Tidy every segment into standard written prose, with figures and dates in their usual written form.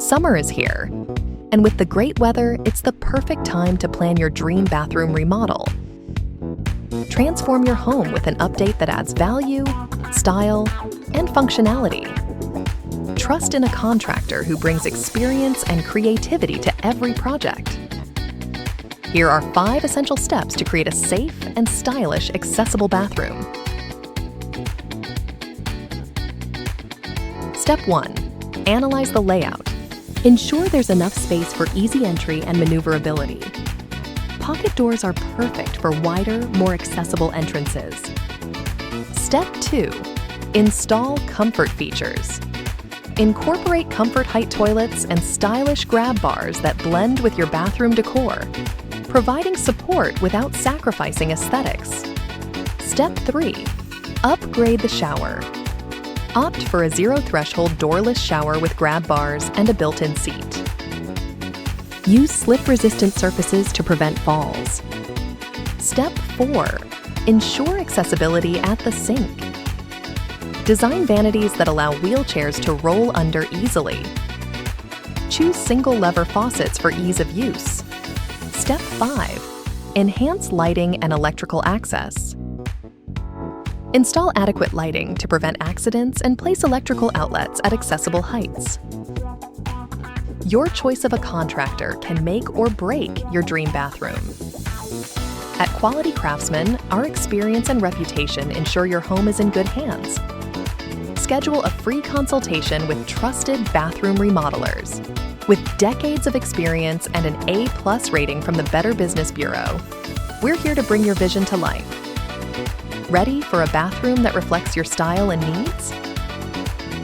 Summer is here, and with the great weather, it's the perfect time to plan your dream bathroom remodel. Transform your home with an update that adds value, style, and functionality. Trust in a contractor who brings experience and creativity to every project. Here are 5 essential steps to create a safe and stylish, accessible bathroom. Step 1. Analyze the layout. Ensure there's enough space for easy entry and maneuverability. Pocket doors are perfect for wider, more accessible entrances. Step 2. Install comfort features. Incorporate comfort height toilets and stylish grab bars that blend with your bathroom decor, providing support without sacrificing aesthetics. Step 3. Upgrade the shower. Opt for a zero-threshold doorless shower with grab bars and a built-in seat. Use slip-resistant surfaces to prevent falls. Step 4. Ensure accessibility at the sink. Design vanities that allow wheelchairs to roll under easily. Choose single-lever faucets for ease of use. Step 5. Enhance lighting and electrical access. Install adequate lighting to prevent accidents and place electrical outlets at accessible heights. Your choice of a contractor can make or break your dream bathroom. At Quality Craftsmen, our experience and reputation ensure your home is in good hands. Schedule a free consultation with trusted bathroom remodelers. With decades of experience and an A+ rating from the Better Business Bureau, we're here to bring your vision to life. Ready for a bathroom that reflects your style and needs?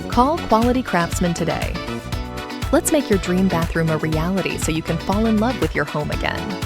Call Quality Craftsmen today. Let's make your dream bathroom a reality so you can fall in love with your home again.